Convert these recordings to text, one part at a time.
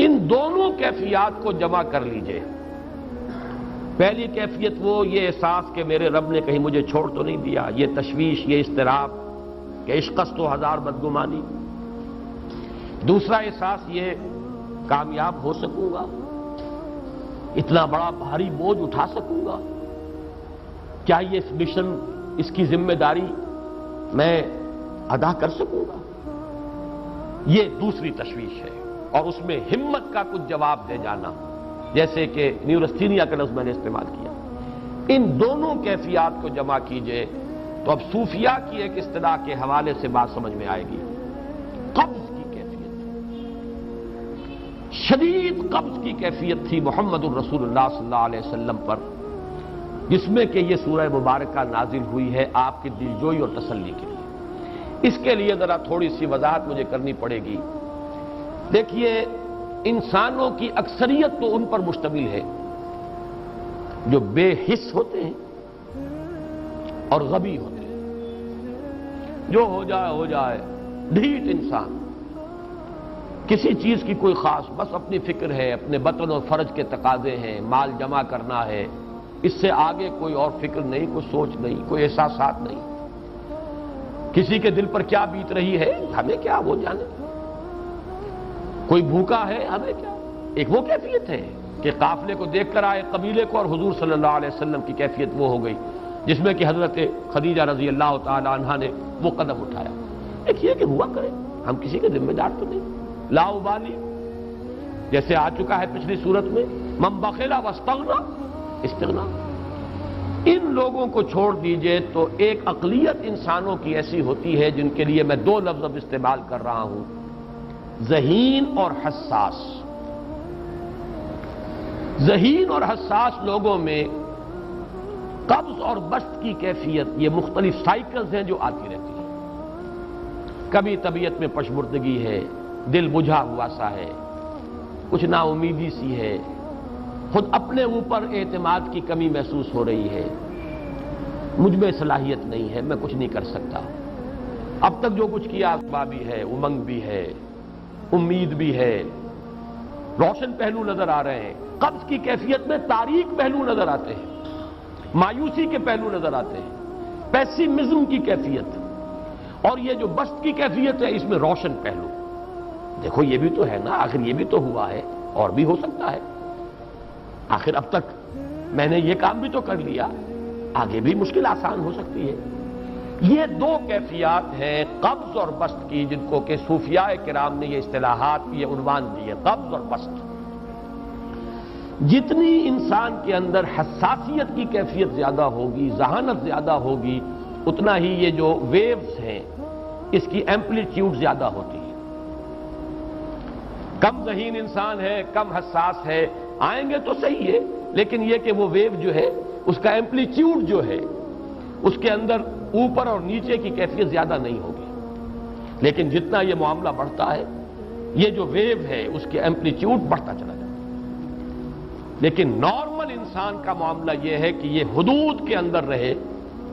ان دونوں کیفیات کو جمع کر لیجئے۔ پہلی کیفیت وہ یہ احساس کہ میرے رب نے کہیں مجھے چھوڑ تو نہیں دیا، یہ تشویش، یہ اضطراب کہ عشقست و ہزار بدگمانی۔ دوسرا احساس یہ کامیاب ہو سکوں گا، اتنا بڑا بھاری بوجھ اٹھا سکوں گا، کیا یہ اس مشن، اس کی ذمہ داری میں ادا کر سکوں گا؟ یہ دوسری تشویش ہے، اور اس میں ہمت کا کچھ جواب دے جانا، جیسے کہ نیورستھینیا کا لفظ میں نے استعمال کیا۔ ان دونوں کیفیات کو جمع کیجئے تو اب صوفیاء کی ایک اصطلاح کے حوالے سے بات سمجھ میں آئے گی۔ قبض کی کیفیت، شدید قبض کی کیفیت تھی محمد الرسول اللہ صلی اللہ علیہ وسلم پر، جس میں کہ یہ سورہ مبارکہ نازل ہوئی ہے آپ کی دلجوئی اور تسلی کے لیے۔ اس کے لیے ذرا تھوڑی سی وضاحت مجھے کرنی پڑے گی۔ دیکھیے، انسانوں کی اکثریت تو ان پر مشتمل ہے جو بے حس ہوتے ہیں اور غبی ہوتے ہیں، جو ہو جائے ڈھیٹ انسان، کسی چیز کی کوئی خاص، بس اپنی فکر ہے، اپنے بطن اور فرج کے تقاضے ہیں، مال جمع کرنا ہے، اس سے آگے کوئی اور فکر نہیں، کوئی سوچ نہیں، کوئی احساسات نہیں۔ کسی کے دل پر کیا بیت رہی ہے ہمیں کیا، وہ جانے۔ کوئی بھوکا ہے ہمیں کیا۔ ایک وہ کیفیت ہے کہ قافلے کو دیکھ کر آئے قبیلے کو، اور حضور صلی اللہ علیہ وسلم کی کیفیت وہ ہو گئی جس میں کہ حضرت خدیجہ رضی اللہ تعالی عنہا نے وہ قدم اٹھایا۔ ایک یہ کہ ہوا کرے، ہم کسی کے ذمہ دار تو نہیں، لا ابالی، جیسے آ چکا ہے پچھلی صورت میں، من بخل واستغنی، استغنا۔ ان لوگوں کو چھوڑ دیجئے تو ایک اقلیت انسانوں کی ایسی ہوتی ہے جن کے لیے میں دو لفظ اب استعمال کر رہا ہوں، ذہین اور حساس۔ ذہین اور حساس لوگوں میں قبض اور بسط کی کیفیت، یہ مختلف سائیکلز ہیں جو آتی رہتی ہیں۔ کبھی طبیعت میں پشمردگی ہے، دل بجھا ہوا سا ہے، کچھ نا امیدی سی ہے، خود اپنے اوپر اعتماد کی کمی محسوس ہو رہی ہے، مجھ میں صلاحیت نہیں ہے، میں کچھ نہیں کر سکتا، اب تک جو کچھ کیا اسباب بھی ہے، امنگ بھی ہے، امید بھی ہے، روشن پہلو نظر آ رہے ہیں۔ قبض کی کیفیت میں تاریک پہلو نظر آتے ہیں، مایوسی کے پہلو نظر آتے ہیں، پیسیمزم کی کیفیت۔ اور یہ جو بسط کی کیفیت ہے اس میں روشن پہلو، دیکھو یہ بھی تو ہے نا، آخر یہ بھی تو ہوا ہے، اور بھی ہو سکتا ہے، آخر اب تک میں نے یہ کام بھی تو کر لیا، آگے بھی مشکل آسان ہو سکتی ہے۔ یہ دو کیفیات ہیں قبض اور بسط کی، جن کو کہ صوفیاء کرام نے یہ اصطلاحات، یہ عنوان دیے، قبض اور بسط۔ جتنی انسان کے اندر حساسیت کی کیفیت زیادہ ہوگی، ذہانت زیادہ ہوگی، اتنا ہی یہ جو ویوز ہیں اس کی ایمپلیٹیوڈ زیادہ ہوتی ہے۔ کم ذہین انسان ہے، کم حساس ہے، آئیں گے تو صحیح ہے، لیکن یہ کہ وہ ویو جو ہے اس کا ایمپلیٹیوڈ جو ہے اس کے اندر اوپر اور نیچے کی کیفیت زیادہ نہیں ہوگی۔ لیکن جتنا یہ معاملہ بڑھتا ہے، یہ جو ویو ہے اس کے ایمپلیٹیوڈ بڑھتا چلا جاتا ہے۔ لیکن نارمل انسان کا معاملہ یہ ہے کہ یہ حدود کے اندر رہے،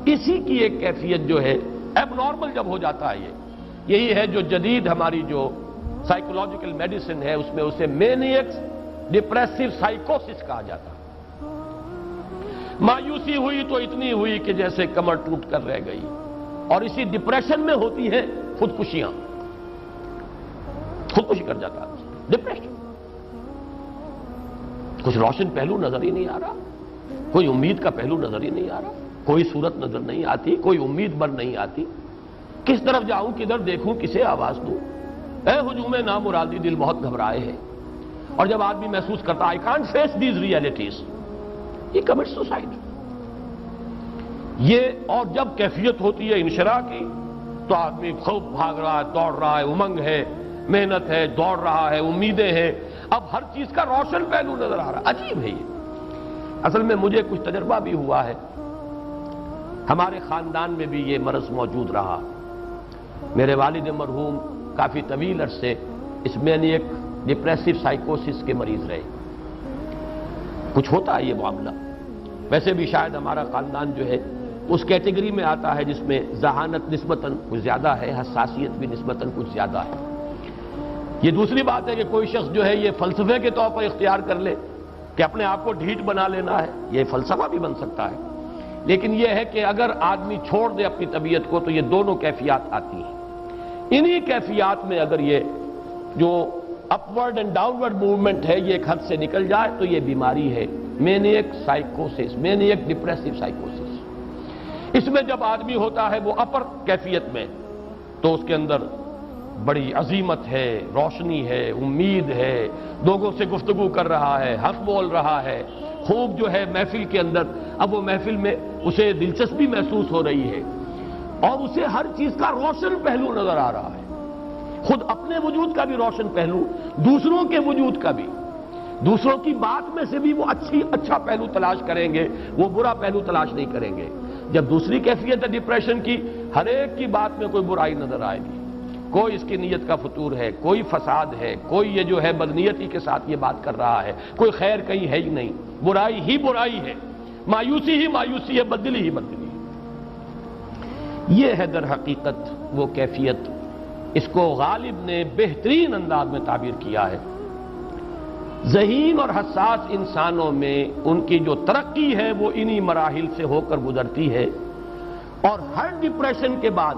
اسی کی ایک کیفیت جو ہے ایب نارمل جب ہو جاتا ہے، یہی ہے جو جدید ہماری جو سائیکولوجیکل میڈیسن ہے اس میں اسے مینیکس ڈپریسو سائیکوسس کہا جاتا ہے۔ مایوسی ہوئی تو اتنی ہوئی کہ جیسے کمر ٹوٹ کر رہ گئی، اور اسی ڈپریشن میں ہوتی ہیں خودکشیاں، خودکشی کر جاتا ہے، ڈپریشن۔ کچھ روشن پہلو نظر ہی نہیں آ رہا، کوئی امید کا پہلو نظر ہی نہیں آ رہا، کوئی صورت نظر نہیں آتی، کوئی امید بر نہیں آتی، کس طرف جاؤں، کدھر دیکھوں، کسے آواز دوں، اے ہجوم نامرادی دل بہت گھبرائے ہے۔ اور جب آدمی محسوس کرتا I can't face these realities, یہ کمٹ سوسائڈ۔ یہ اور جب کیفیت ہوتی ہے انشراح کی تو آدمی خوب بھاگ رہا ہے، دوڑ رہا ہے، امنگ ہے، محنت ہے، دوڑ رہا ہے، امیدیں ہیں، اب ہر چیز کا روشن پہلو نظر آ رہا ہے۔ عجیب ہے یہ۔ اصل میں مجھے کچھ تجربہ بھی ہوا ہے، ہمارے خاندان میں بھی یہ مرض موجود رہا۔ میرے والد مرحوم کافی طویل عرصے اس مینیک ڈپریسو سائیکوسس کے مریض رہے۔ کچھ ہوتا ہے یہ معاملہ، ویسے بھی شاید ہمارا خاندان جو ہے اس کیٹیگری میں آتا ہے جس میں ذہانت نسبتاً کچھ زیادہ ہے، حساسیت بھی نسبتاً کچھ زیادہ ہے۔ یہ دوسری بات ہے کہ کوئی شخص جو ہے یہ فلسفے کے طور پر اختیار کر لے کہ اپنے آپ کو ڈھیٹ بنا لینا ہے، یہ فلسفہ بھی بن سکتا ہے، لیکن یہ ہے کہ اگر آدمی چھوڑ دے اپنی طبیعت کو تو یہ دونوں کیفیات آتی ہیں۔ انہی کیفیات میں اگر یہ جو اپورڈ اینڈ ڈاؤنورڈ موومنٹ ہے یہ ایک حد سے نکل جائے تو یہ بیماری ہے مینیک سائیکوسس، مینیک ڈپریسو سائیکوسس۔ اس میں جب آدمی ہوتا ہے وہ اپر کیفیت میں تو اس کے اندر بڑی عظیمت ہے، روشنی ہے، امید ہے، لوگوں سے گفتگو کر رہا ہے، حق بول رہا ہے، خوب جو ہے محفل کے اندر، اب وہ محفل میں اسے دلچسپی محسوس ہو رہی ہے اور اسے ہر چیز کا روشن پہلو نظر آ رہا ہے، خود اپنے وجود کا بھی روشن پہلو، دوسروں کے وجود کا بھی، دوسروں کی بات میں سے بھی وہ اچھا پہلو تلاش کریں گے، وہ برا پہلو تلاش نہیں کریں گے۔ جب دوسری کیفیت ہے ڈپریشن کی، ہر ایک کی بات میں کوئی برائی نظر آئے گی، کوئی اس کی نیت کا فطور ہے، کوئی فساد ہے، کوئی یہ جو ہے بدنیتی کے ساتھ یہ بات کر رہا ہے، کوئی خیر کہیں ہے ہی نہیں، برائی ہی برائی ہے، مایوسی ہی مایوسی ہے، بدلی ہی بدلی ہے۔ یہ ہے در حقیقت وہ کیفیت، اس کو غالب نے بہترین انداز میں تعبیر کیا ہے۔ ذہین اور حساس انسانوں میں ان کی جو ترقی ہے وہ انہی مراحل سے ہو کر گزرتی ہے، اور ہر ڈپریشن کے بعد،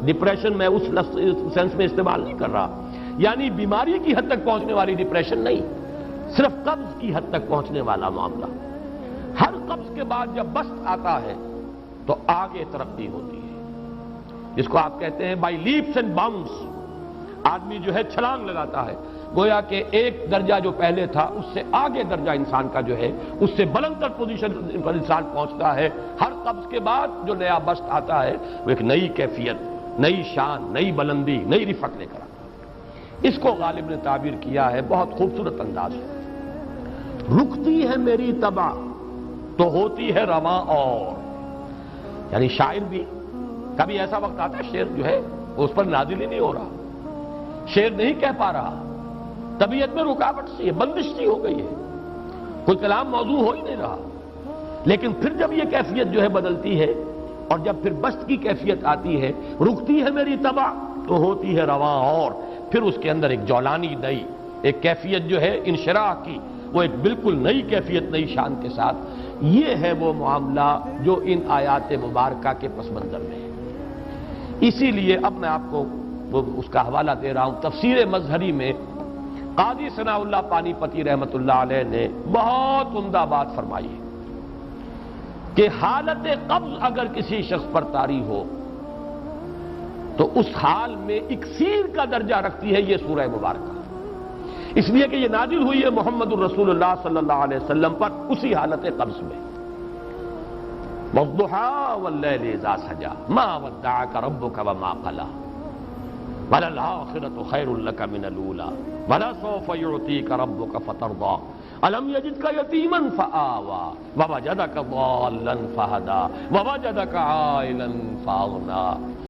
ڈپریشن میں اس سینس میں استعمال نہیں کر رہا، یعنی بیماری کی حد تک پہنچنے والی ڈپریشن نہیں، صرف قبض کی حد تک پہنچنے والا معاملہ۔ ہر قبض کے بعد جب بست آتا ہے تو آگے ترقی ہوتی ہے، جس کو آپ کہتے ہیں بائی لیپس اینڈ باؤنڈس، آدمی جو ہے چھلانگ لگاتا ہے، گویا کہ ایک درجہ جو پہلے تھا اس سے آگے درجہ انسان کا جو ہے اس سے بلند تر پوزیشن پر انسان پہنچتا ہے۔ ہر قبض کے بعد جو نیا بست آتا ہے وہ ایک نئی کیفیت، نئی شان، نئی بلندی، نئی رفعت لے کر آتا ہے۔ اس کو غالب نے تعبیر کیا ہے بہت خوبصورت انداز ہے، رکتی ہے میری طبع تو ہوتی ہے رواں اور، یعنی شاعر بھی کبھی ایسا وقت آتا ہے شعر جو ہے اس پر نازل ہی نہیں ہو رہا، شعر نہیں کہہ پا رہا، طبیعت میں رکاوٹ سی ہے، بندش سی ہو گئی ہے، کوئی کلام موضوع ہو ہی نہیں رہا، لیکن پھر جب یہ کیفیت جو ہے بدلتی ہے اور جب پھر بست کی کیفیت آتی ہے، رکتی ہے میری طبع تو ہوتی ہے رواں اور، پھر اس کے اندر ایک جولانی نئی ایک کیفیت جو ہے انشراح کی، وہ ایک بالکل نئی کیفیت، نئی شان کے ساتھ۔ یہ ہے وہ معاملہ جو ان آیات مبارکہ کے پس منظر میں ہے۔ اسی لیے اب میں آپ کو اس کا حوالہ دے رہا ہوں، تفسیر مظہری میں قاضی ثناء اللہ پانی پتی رحمۃ اللہ علیہ نے بہت عمدہ بات فرمائی ہے کہ حالت قبض اگر کسی شخص پر طاری ہو تو اس حال میں اکسیر کا درجہ رکھتی ہے یہ سورہ مبارکہ، اس لیے کہ یہ نازل ہوئی ہے محمد الرسول اللہ صلی اللہ علیہ وسلم پر اسی حالت قبض میں۔ وَالضُّحَىٰ وَاللَّيْلِ إِذَا سَجَىٰ مَا وَدَّعَكَ رَبُّكَ وَمَا قَلَىٰ وَلَلْآخِرَةُ خَيْرٌ لَكَ مِنَ الْأُولَىٰ وَلَسَوْفَ يُعْطِيكَ رَبُّكَ فَتَرْضَىٰ أَلَمْ يَجِدْكَ يَتِيمًا فَآوَىٰ وَوَجَدَكَ ضَالًّا فَهَدَىٰ وَوَجَدَكَ عَائِلًا فَأَغْنَىٰ